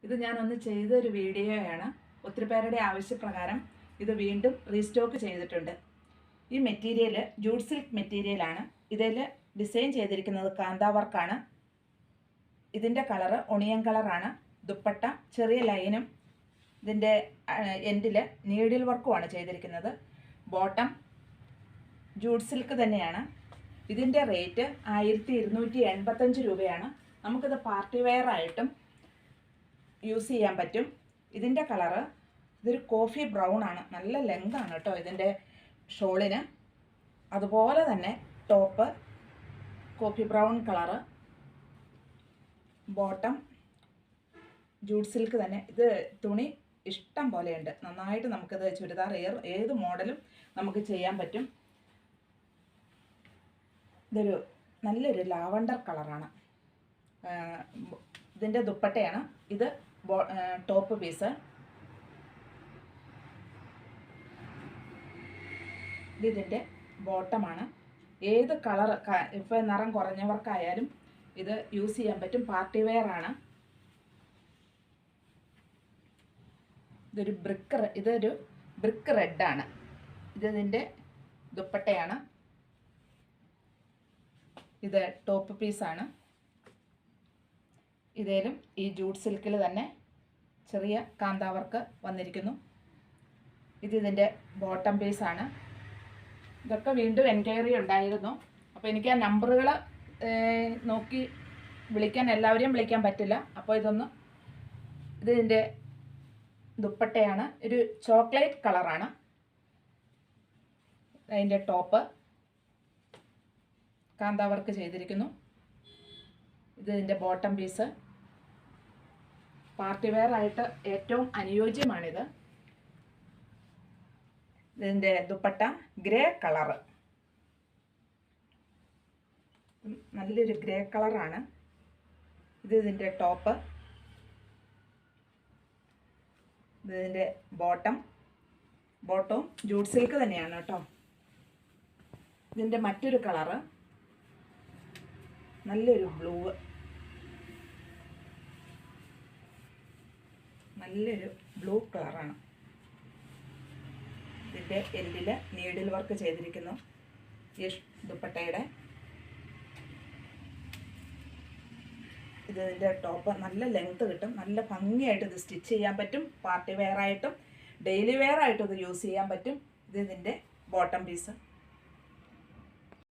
ഇത് ഞാനൊന്ന് ചെയ്തൊരു വീഡിയോയാണ്. ഒത്തിരി പേരുടെ ആവശ്യപ്രകാരം ഇത് വീണ്ടും റീസ്റ്റോക്ക് ചെയ്തിട്ടുണ്ട്. ഈ മെറ്റീരിയൽ ജൂട്ട് സിൽക്ക് മെറ്റീരിയലാണ്. ഇതിൽ ഡിസൈൻ ചെയ്തിരിക്കുന്നത് കാന്താ വർക്കാണ്. ഇതിൻ്റെ കളറ് ഒണിയൻ കളറാണ്. ദുപ്പട്ട ചെറിയ ലൈനും ഇതിൻ്റെ എൻഡിൽ നീഡിൽ വർക്കുമാണ് ചെയ്തിരിക്കുന്നത്. ബോട്ടം ജൂട്ട് സിൽക്ക് തന്നെയാണ്. ഇതിൻ്റെ റേറ്റ് 1285 രൂപയാണ്. നമുക്കിത് പാർട്ടി വെയർ ആയിട്ടും യൂസ് ചെയ്യാൻ പറ്റും. ഇതിൻ്റെ കളറ് ഇതൊരു കോഫി ബ്രൗൺ ആണ്. നല്ല ലെങ്ത് ആണ് കേട്ടോ ഇതിൻ്റെ ഷോളിന്. അതുപോലെ തന്നെ top coffee brown colour, bottom jute silk തന്നെ. ഇത് തുണി ഇഷ്ടം പോലെയുണ്ട്. നന്നായിട്ട് നമുക്കിത് ചുരിദാർ ഏത് മോഡലും നമുക്ക് ചെയ്യാൻ പറ്റും. ഇതൊരു നല്ലൊരു ലാവണ്ടർ കളറാണ്. ഇതിൻ്റെ ദുപ്പട്ടയാണ്. ഇത് ടോപ്പ് പീസ്. ഇതിൻ്റെ ബോട്ടമാണ്. ഏത് കളർ ഇപ്പോൾ നിറം കുറഞ്ഞവർക്കായാലും ഇത് യൂസ് ചെയ്യാൻ പറ്റും. പാർട്ടി വെയർ ആണ്. ഇതൊരു ബ്രിക്ക് റെഡാണ്. ഇതിൻ്റെ ദുപ്പട്ടയാണ്. ഇത് ടോപ്പ് പീസാണ്. ഇതേലും ഈ ജൂട്ട് സിൽക്കിൽ തന്നെ ചെറിയ കാന്താവർക്ക് വന്നിരിക്കുന്നു. ഇതിൻ്റെ ബോട്ടം പീസാണ്. ഇതൊക്കെ വീണ്ടും എൻക്വയറി ഉണ്ടായിരുന്നു. അപ്പോൾ എനിക്ക് ആ നമ്പറുകൾ നോക്കി എല്ലാവരെയും വിളിക്കാൻ പറ്റില്ല. അപ്പോൾ ഇതിൻ്റെ ദുപ്പട്ടയാണ്. ഒരു ചോക്ലേറ്റ് കളറാണ്. അതിൻ്റെ ടോപ്പ് കാന്താവർക്ക് ചെയ്തിരിക്കുന്നു. ഇതിൻ്റെ ബോട്ടം പീസ്. പാർട്ടി വെയർ ആയിട്ട് ഏറ്റവും അനുയോജ്യമാണിത്. ഇതിൻ്റെ ദുപ്പട്ട ഗ്രേ കളറ്, നല്ലൊരു ഗ്രേ കളറാണ്. ഇതിൻ്റെ ടോപ്പ്. ഇതിൻ്റെ ബോട്ടവും ജൂട്ട് സിൽക്ക് തന്നെയാണ് കേട്ടോ. ഇതിൻ്റെ മറ്റൊരു കളറ് നല്ലൊരു ബ്ലൂ കളറാണ്. ഇതിൻ്റെ എല്ലിൽ നീഡിൽ വർക്ക് ചെയ്തിരിക്കുന്നു. ഈ ദുപ്പട്ടയുടെ ഇതിൻ്റെ ടോപ്പ് നല്ല ലെങ്ത് കിട്ടും. നല്ല ഭംഗിയായിട്ട് ഇത് സ്റ്റിച്ച് ചെയ്യാൻ പറ്റും. പാർട്ടി വെയർ ആയിട്ടും ഡെയിലി വെയർ ആയിട്ടും ഇത് യൂസ് ചെയ്യാൻ പറ്റും. ഇതിൻ്റെ ബോട്ടം പീസ്.